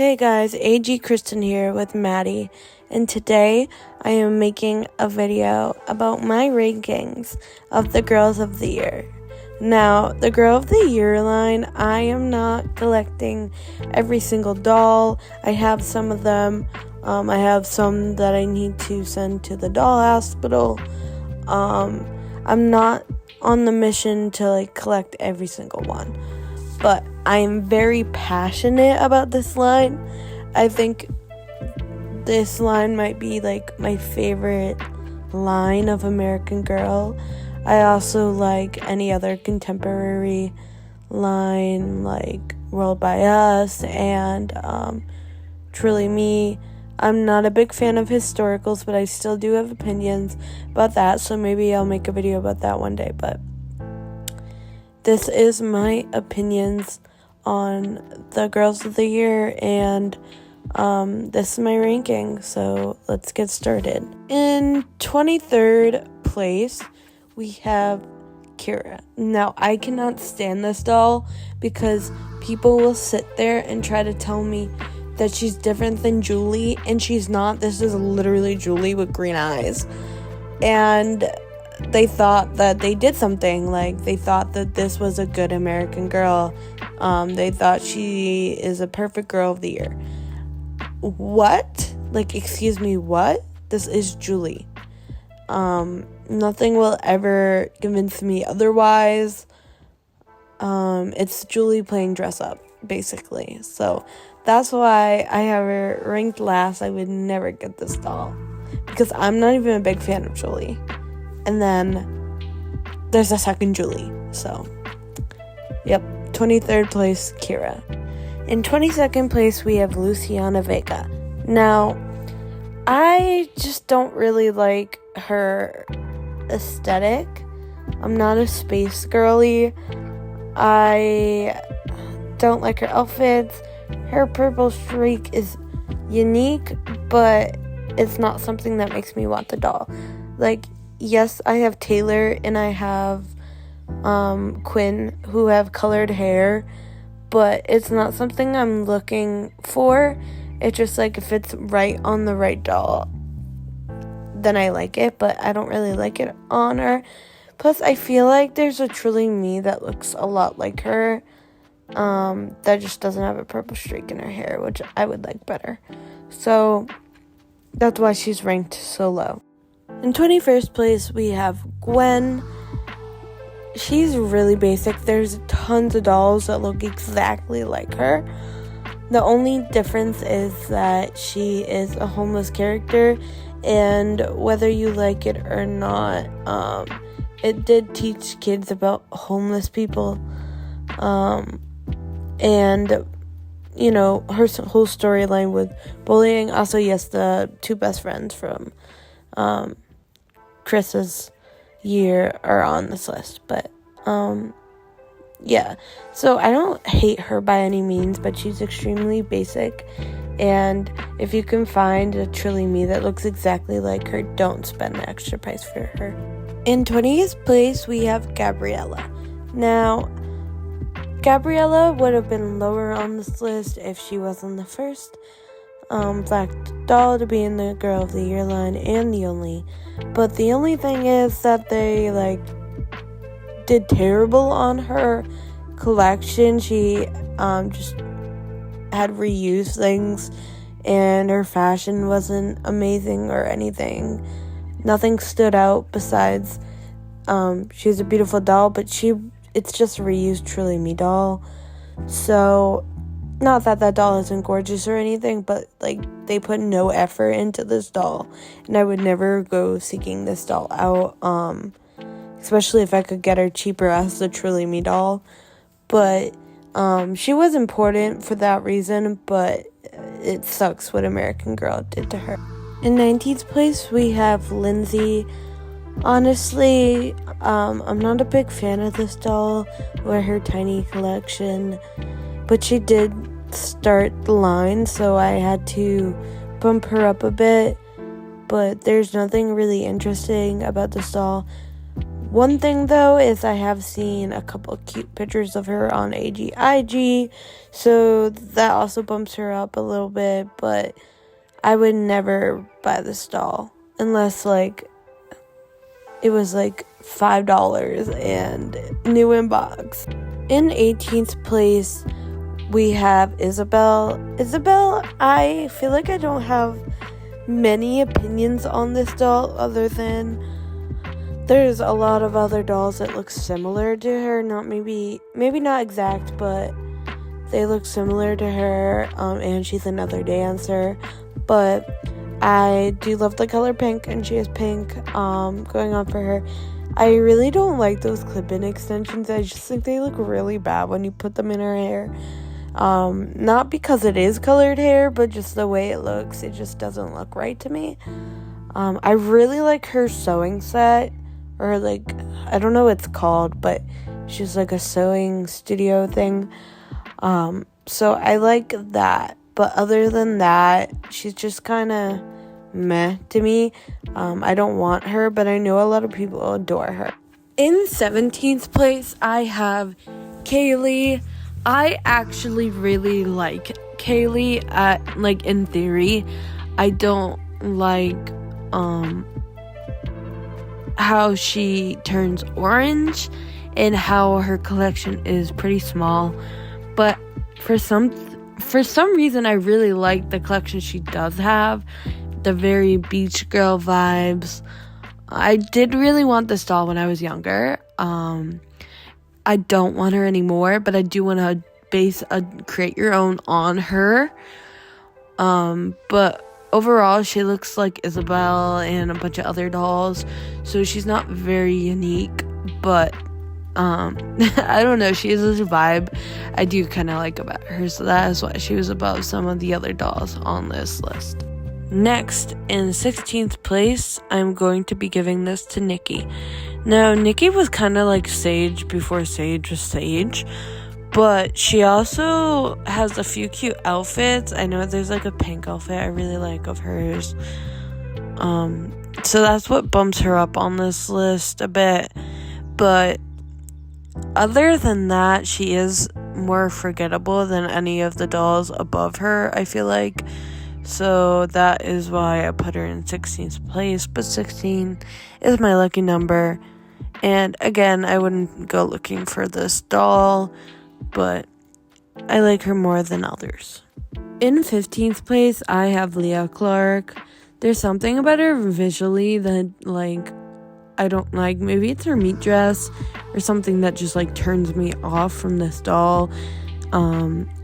Hey guys, AG Kristen here with Maddie, and today I am making a video about my rankings of the Girls of the Year. Now, the Girl of the Year line, I am not collecting every single doll. I have some of them. I have some that I need to send to the doll hospital. I'm not on the mission to collect every single one, but I am very passionate about this line. I think this line might be my favorite line of American Girl. I also like any other contemporary line like World by Us and Truly Me. I'm not a big fan of historicals, but I still do have opinions about that, so maybe I'll make a video about that one day. But this is my opinions on the Girls of the Year, and this is my ranking, so let's get started. In 23rd place, we have Kira. Now, I cannot stand this doll because people will sit there and try to tell me that she's different than Julie, and she's not. This is literally Julie with green eyes. And they thought that they did something. They thought that this was a good American Girl. They thought she is a perfect Girl of the Year. What? Excuse me, what? This is Julie. Nothing will ever convince me otherwise. It's Julie playing dress up, basically. So that's why I have her ranked last. I would never get this doll because I'm not even a big fan of Julie. And then there's a second Julie. So, yep, 23rd place, Kira. In 22nd place, we have Luciana Vega. Now, I just don't really like her aesthetic. I'm not a space girly. I don't like her outfits. Her purple streak is unique, but it's not something that makes me want the doll. Yes, I have Taylor and I have Quinn who have colored hair, but it's not something I'm looking for. It's just if it's right on the right doll, then I like it, but I don't really like it on her. Plus, I feel like there's a Truly Me that looks a lot like her, that just doesn't have a purple streak in her hair, which I would like better. So that's why she's ranked so low. In 21st place, we have Gwen. She's really basic. There's tons of dolls that look exactly like her. The only difference is that she is a homeless character, and whether you like it or not, it did teach kids about homeless people. And, her whole storyline with bullying. Also, yes, the two best friends from Chris's year are on this list. But, yeah. So, I don't hate her by any means, but she's extremely basic. And if you can find a Truly Me that looks exactly like her, don't spend the extra price for her. In 20th place, we have Gabriella. Now, Gabriella would have been lower on this list if she wasn't the first black doll to be in the Girl of the Year line and the only. But the only thing is that they did terrible on her collection. She just had reused things, and her fashion wasn't amazing or anything. Nothing stood out besides she's a beautiful doll, but it's just a reused Truly Me doll. So, not that doll isn't gorgeous or anything, but they put no effort into this doll, and I would never go seeking this doll out, especially if I could get her cheaper as the Truly Me doll. But she was important for that reason, but it sucks what American Girl did to her. In 19th place, we have Lindsay. Honestly, I'm not a big fan of this doll or her tiny collection, but she did start the line, so I had to bump her up a bit. But there's nothing really interesting about this doll. One thing though is I have seen a couple of cute pictures of her on AGIG, so that also bumps her up a little bit, but I would never buy this doll unless like it was like $5 and new in box. In 18th place, we have Isabelle. Isabelle, I feel like I don't have many opinions on this doll other than there's a lot of other dolls that look similar to her. Not maybe not exact, but they look similar to her, and she's another dancer. But I do love the color pink, and she has pink going on for her. I really don't like those clip-in extensions. I just think they look really bad when you put them in her hair. Not because it is colored hair, but just the way it looks. It just doesn't look right to me. I really like her sewing set, or like, I don't know what it's called, but she's like a sewing studio thing. So I like that. But other than that, she's just kind of meh to me. I don't want her, but I know a lot of people adore her. In 17th place, I have Kaylee. I actually really like Kaylee, like in theory. I don't like how she turns orange and how her collection is pretty small, but for some reason I really like the collection she does have, the very beach girl vibes. I did really want this doll when I was younger. I don't want her anymore, but I do want to base a create your own on her. But overall, she looks like Isabelle and a bunch of other dolls, so she's not very unique, but I don't know, she has this vibe I do kind of like about her, so that is why she was above some of the other dolls on this list. Next, in 16th place, I'm going to be giving this to Nikki. Now, Nikki was kind of like Sage before Sage was Sage, but she also has a few cute outfits. I know there's like a pink outfit I really like of hers. So that's what bumps her up on this list a bit. But other than that, she is more forgettable than any of the dolls above her, I feel like. So that is why I put her in 16th place. But 16 is my lucky number. And again, I wouldn't go looking for this doll, but I like her more than others. In 15th place, I have Leah Clark. There's something about her visually that, like, I don't like. Maybe it's her meat dress or something that just, like, turns me off from this doll.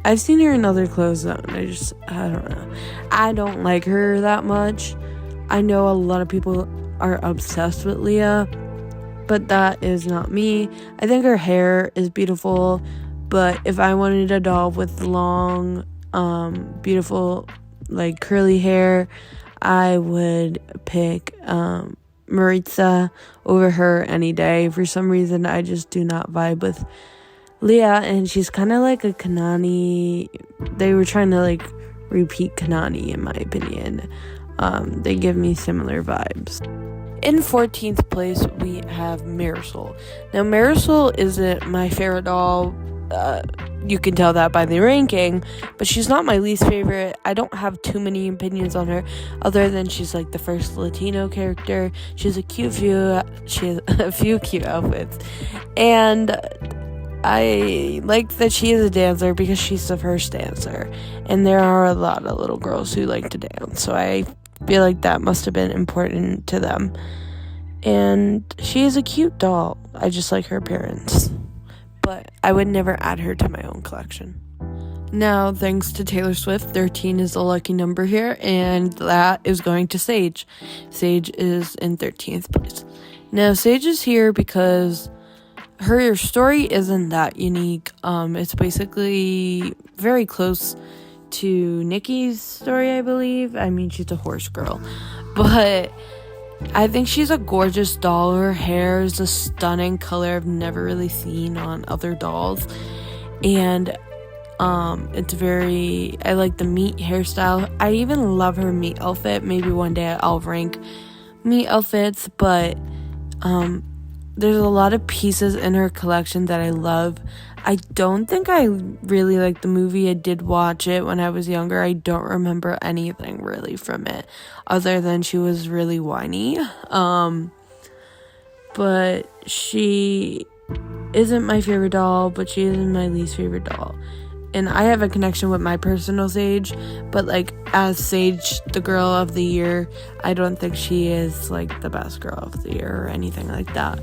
I've seen her in other clothes, though, and I don't know. I don't like her that much. I know a lot of people are obsessed with Leah, but that is not me. I think her hair is beautiful, but if I wanted a doll with long, beautiful, like, curly hair, I would pick Maritza over her any day. For some reason, I just do not vibe with Leah, and she's kind of like a Kanani. They were trying to, like, repeat Kanani, in my opinion. They give me similar vibes. In 14th place, we have Marisol. Now, Marisol isn't my favorite doll. You can tell that by the ranking, but she's not my least favorite. I don't have too many opinions on her, other than she's like the first Latino character. She has a few cute outfits, and I like that she is a dancer because she's the first dancer, and there are a lot of little girls who like to dance, so I feel like that must have been important to them. And she is a cute doll. I just like her appearance, but I would never add her to my own collection. Now, thanks to Taylor Swift, 13 is the lucky number here, and that is going to Sage. Sage is in 13th place. Now, Sage is here because her story isn't that unique. It's basically very close to Nikki's story, I believe. I mean, she's a horse girl, but I think she's a gorgeous doll. Her hair is a stunning color I've never really seen on other dolls, and I like the meat hairstyle. I even love her meat outfit. Maybe one day I'll rank meat outfits, but there's a lot of pieces in her collection that I love. I don't think I really like the movie. I did watch it when I was younger. I don't remember anything really from it other than she was really whiny. But she isn't my favorite doll, but she isn't my least favorite doll. And I have a connection with my personal Sage, but like as Sage, the girl of the year, I don't think she is like the best girl of the year or anything like that.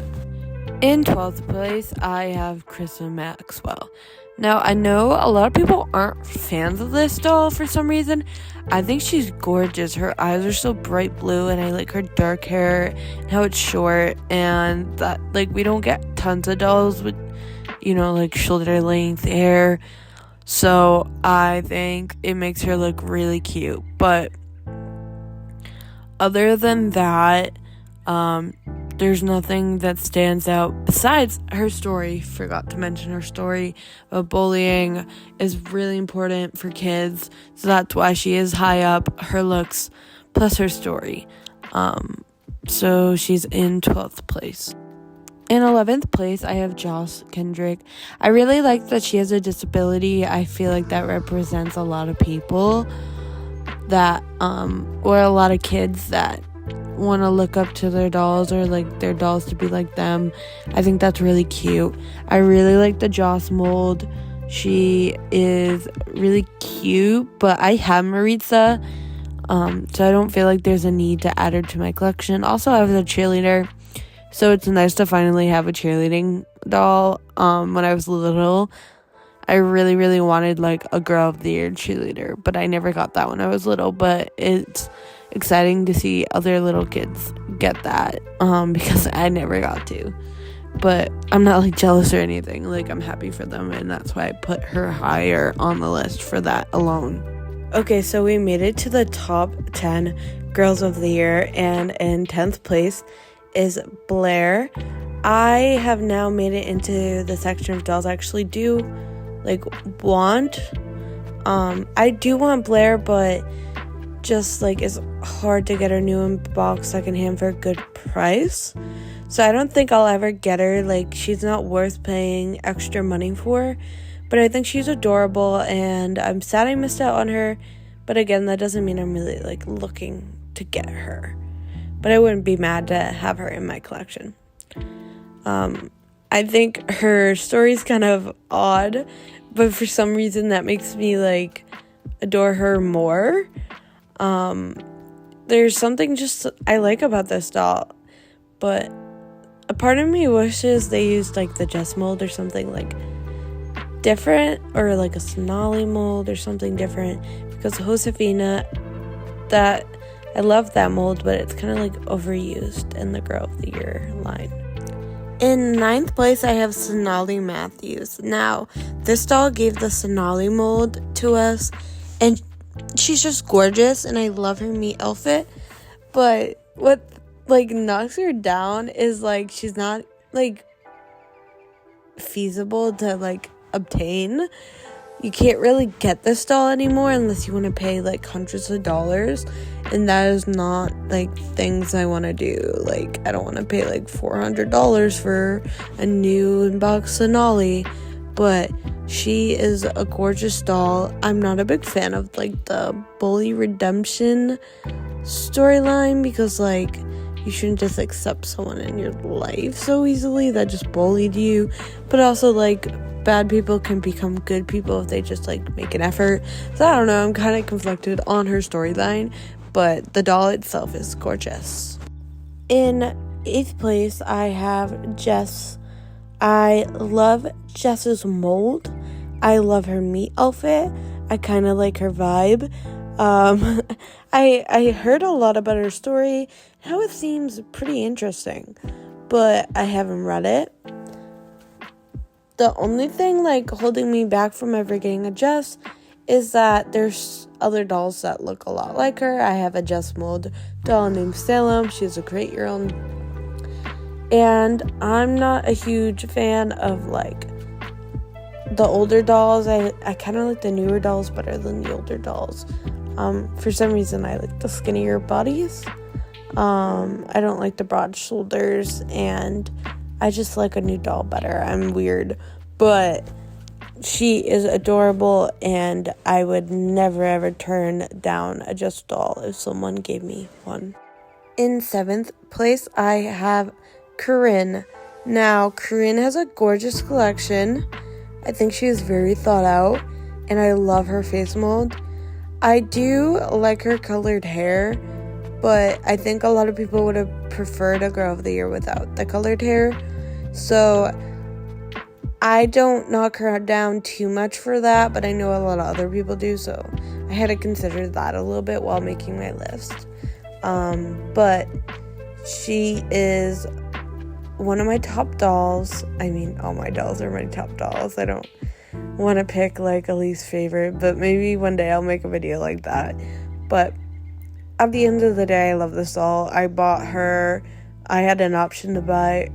In 12th place, I have Kristen Maxwell. Now, I know a lot of people aren't fans of this doll for some reason. I think she's gorgeous. Her eyes are so bright blue, and I like her dark hair and how it's short, and that, like, we don't get tons of dolls with, you know, like, shoulder length hair. So, I think it makes her look really cute. But other than that, there's nothing that stands out besides her story. Forgot to mention her story. But bullying is really important for kids, so that's why she is high up. Her looks plus her story. So she's in 12th place. In 11th place, I have Joss Kendrick. I really like that she has a disability. I feel like that represents a lot of people that, or a lot of kids that want to look up to their dolls or like their dolls to be like them. I think that's really cute. I really like the Joss mold. She is really cute, but I have Maritza, so I don't feel like there's a need to add her to my collection. Also, I was a cheerleader, so it's nice to finally have a cheerleading doll. When I was little, I really, really wanted like a girl of the year cheerleader, but I never got that when I was little. But it's exciting to see other little kids get that, because I never got to. But I'm not like jealous or anything. Like, I'm happy for them, and that's why I put her higher on the list for that alone. Okay, so we made it to the top 10 girls of the year, and in 10th place is Blair. I have now made it into the section of dolls I actually do like want. I do want Blair, but just like it's hard to get her new in box secondhand for a good price, so I don't think I'll ever get her. Like, she's not worth paying extra money for, but I think she's adorable, and I'm sad I missed out on her. But again, that doesn't mean I'm really like looking to get her, but I wouldn't be mad to have her in my collection. I think her story's kind of odd, but for some reason that makes me like adore her more. There's something just I like about this doll, but a part of me wishes they used like the Jess mold or something like different, or like a Sonali mold or something different, because Josefina, that I love that mold, but it's kind of like overused in the Girl of the Year line. In 9th place, I have Sonali Matthews. Now, this doll gave the Sonali mold to us, and she's just gorgeous, and I love her meat outfit. But what like knocks her down is like she's not like feasible to like obtain. You can't really get this doll anymore unless you want to pay like hundreds of dollars, and that is not like things I want to do. Like, I don't want to pay like $400 for a new in-box Sonali, but she is a gorgeous doll. I'm not a big fan of like the bully redemption storyline, because like you shouldn't just accept someone in your life so easily that just bullied you, but also like bad people can become good people if they just like make an effort. So I don't know, I'm kind of conflicted on her storyline, but the doll itself is gorgeous. In 8th place, I have Jess. I love Jess's mold. I love her meat outfit. I kind of like her vibe. I heard a lot about her story, how it seems pretty interesting, but I haven't read it. The only thing like holding me back from ever getting a Jess is that there's other dolls that look a lot like her. I have a Jess mold doll named Salem. She's a great year old. And I'm not a huge fan of like the older dolls. I kind of like the newer dolls better than the older dolls. For some reason I like the skinnier bodies. I don't like the broad shoulders, and I just like a new doll better. I'm weird, but she is adorable, and I would never ever turn down a Just doll if someone gave me one. In 7th place, I have Corinne. Now, Corinne has a gorgeous collection. I think she is very thought out, and I love her face mold. I do like her colored hair, but I think a lot of people would have preferred a Girl of the Year without the colored hair. So I don't knock her down too much for that, but I know a lot of other people do, so I had to consider that a little bit while making my list. But she is one of my top dolls. I mean, all my dolls are my top dolls. I don't want to pick like a least favorite, but maybe one day I'll make a video like that. But at the end of the day, I love this doll. I bought her. I had an option to buy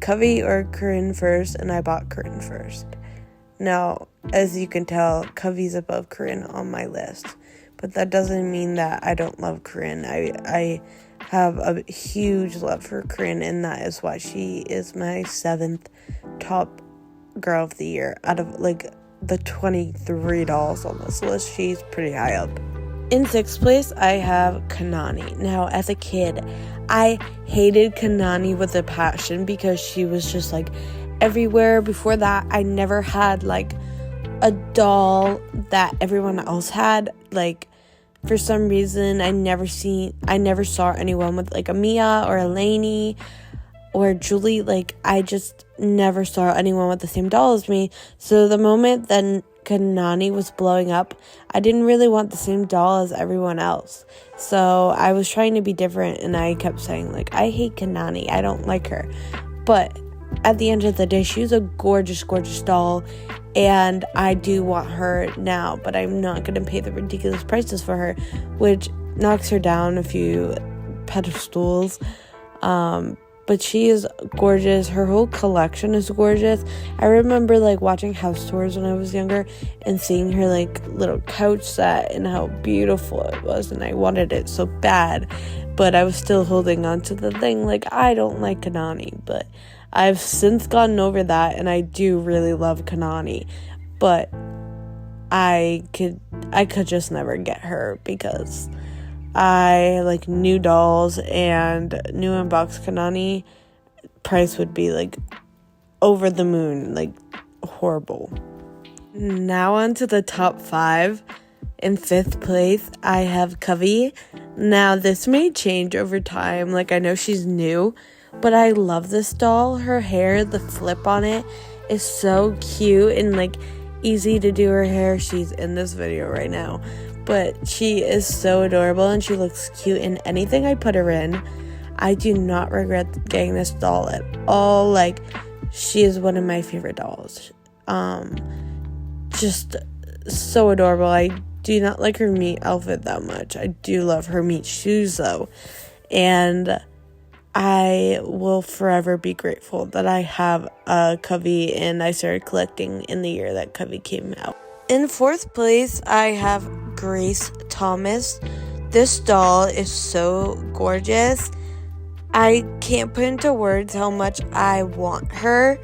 Covey or Corinne first, and I bought Corinne first. Now, as you can tell, Covey's above Corinne on my list, but that doesn't mean that I don't love Corinne. I have a huge love for Corinne, and that is why she is my 7th top Girl of the Year. Out of like the 23 dolls on this list, she's pretty high up. In 6th place, I have Kanani. Now, as a kid, I hated Kanani with a passion because she was just like everywhere. Before that, I never had like a doll that everyone else had. Like, for some reason, I never saw anyone with like a Mia or a Lainey or Julie. Like, I just never saw anyone with the same doll as me. So the moment that Kanani was blowing up, I didn't really want the same doll as everyone else. So I was trying to be different, and I kept saying, like, I hate Kanani. I don't like her. But at the end of the day, she was a gorgeous, gorgeous doll, and I do want her now, but I'm not going to pay the ridiculous prices for her, which knocks her down a few pedestals. But she is gorgeous. Her whole collection is gorgeous. I remember like watching house tours when I was younger and seeing her like little couch set and how beautiful it was, and I wanted it so bad, but I was still holding on to the thing. Like, I don't like Kanani, but I've since gotten over that, and I do really love Kanani, but I could just never get her because I like new dolls, and new unboxed Kanani price would be like over the moon, like horrible. Now on to the top 5. In 5th place, I have Covey. Now this may change over time. Like, I know she's new, but I love this doll. Her hair, the flip on it is so cute and like easy to do her hair. She's in this video right now. But she is so adorable, and she looks cute in anything I put her in. I do not regret getting this doll at all. Like, she is one of my favorite dolls. Just so adorable. I do not like her meat outfit that much. I do love her meat shoes, though. And I will forever be grateful that I have a Covey, and I started collecting in the year that Covey came out. In 4th place, I have Grace Thomas. This doll is so gorgeous. I can't put into words how much I want her.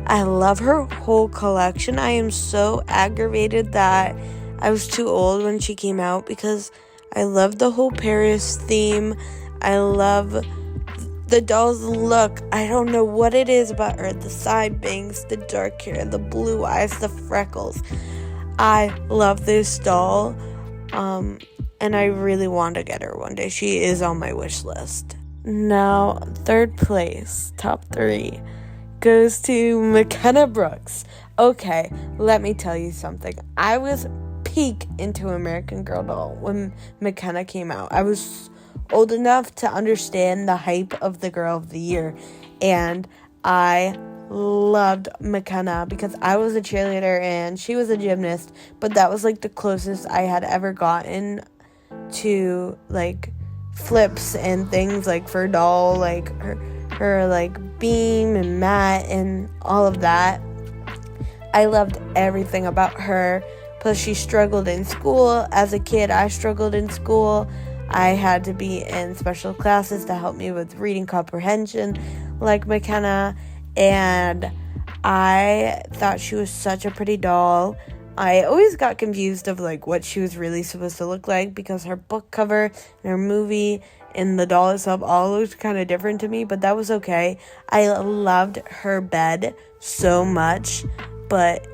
I love her whole collection. I am so aggravated that I was too old when she came out because I love the whole Paris theme. I love the doll's look. I don't know what it is about her. The side bangs, the dark hair, the blue eyes, the freckles. I love this doll, and I really want to get her one day. She is on my wish list. Now, 3rd place, top 3, goes to McKenna Brooks. Okay, let me tell you something. I was peak into American Girl doll when McKenna came out. I was old enough to understand the hype of the Girl of the Year, and I loved McKenna because I was a cheerleader and she was a gymnast, but that was like the closest I had ever gotten to like flips and things like for doll, like her like beam and mat and all of that. I loved everything about her. Plus she struggled in school. As a kid, I struggled in school. I had to be in special classes to help me with reading comprehension, like McKenna, and I thought she was such a pretty doll. I always got confused of like what she was really supposed to look like because her book cover and her movie and the doll itself all looked kind of different to me, but that was okay. I loved her bed so much, but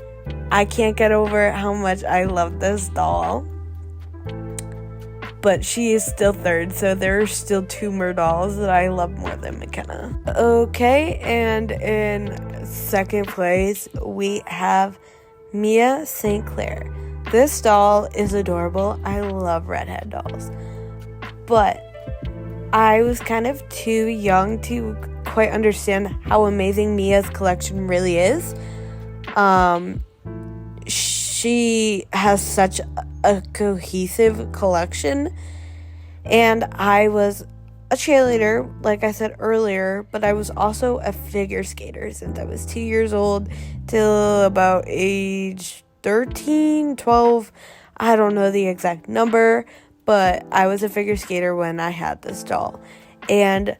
I can't get over how much I love this doll. But she is still third, so there are still 2 more dolls that I love more than McKenna. Okay, and in second place, we have Mia St. Clair. This doll is adorable. I love redhead dolls. But I was kind of too young to quite understand how amazing Mia's collection really is. She has such a cohesive collection, and I was a cheerleader, like I said earlier, but I was also a figure skater since I was 2 years old till about age 13, 12, I don't know the exact number, but I was a figure skater when I had this doll, and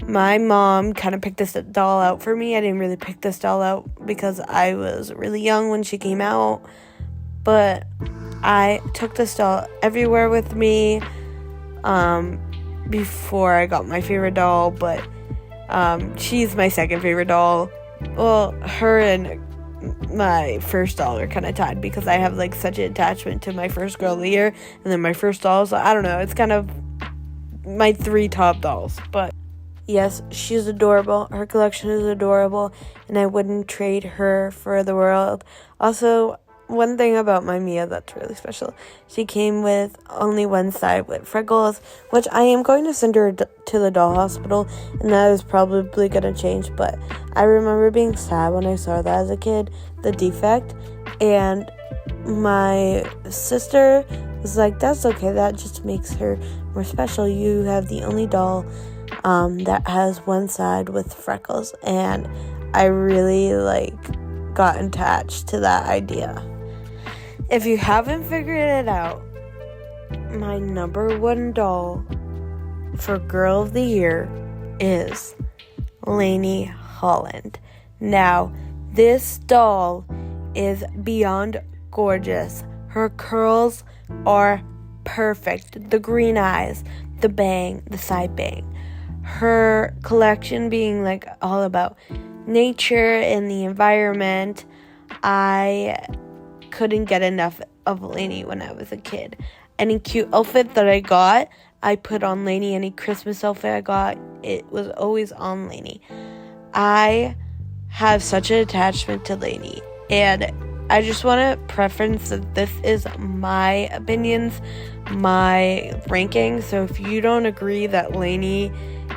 my mom kind of picked this doll out for me. I didn't really pick this doll out because I was really young when she came out, but I took this doll everywhere with me before I got my favorite doll, but she's my second favorite doll. Well, her and my first doll are kind of tied because I have like such an attachment to my first girl of the year and then my first doll, so I don't know, it's kind of my 3 top dolls. But yes, she's adorable. Her collection is adorable, and I wouldn't trade her for the world. Also, one thing about my Mia that's really special, she came with only one side with freckles, which I am going to send her to the doll hospital, and that is probably going to change, but I remember being sad when I saw that as a kid, the defect, and my sister was like, that's okay, that just makes her more special. You have the only doll that has one side with freckles, and I really got attached to that idea. If you haven't figured it out, my number 1 doll for Girl of the Year is Lainey Holland. Now, this doll is beyond gorgeous. Her curls are perfect. The green eyes, the bang, the side bang. Her collection being all about nature and the environment. I couldn't get enough of Lainey when I was a kid. Any cute outfit that I got, I put on Lainey. Any Christmas outfit I got, it was always on Lainey. I have such an attachment to Lainey, and I just want to preference that this is my opinions, my ranking. So if you don't agree that Lainey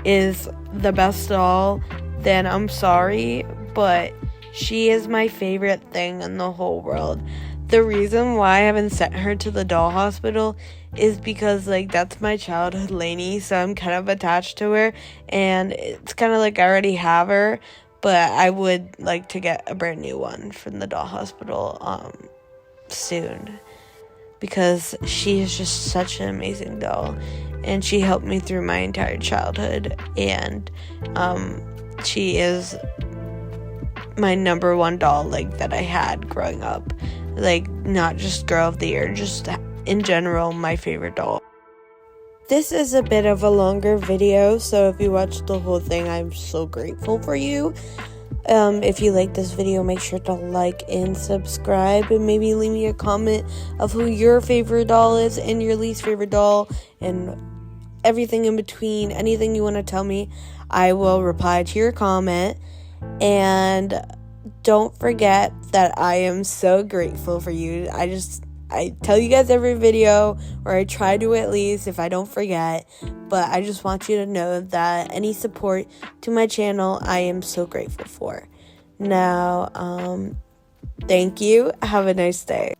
is the best doll, then I'm sorry, but she is my favorite thing in the whole world. The reason why I haven't sent her to the doll hospital is because, that's my childhood Lainey, so I'm kind of attached to her, and it's kind of I already have her, but I would like to get a brand new one from the doll hospital soon, because she is just such an amazing doll, and she helped me through my entire childhood, and she is my number 1 doll that I had growing up, not just Girl of the Year, just in general my favorite doll. This is a bit of a longer video, so if you watched the whole thing, I'm so grateful for you. If you like this video, make sure to like and subscribe, and maybe leave me a comment of who your favorite doll is and your least favorite doll and everything in between. Anything you want to tell me, I will reply to your comment. And don't forget that I am so grateful for you. I tell you guys every video, or I try to at least if I don't forget, but I just want you to know that any support to my channel, I am so grateful for. Now, thank you. Have a nice day.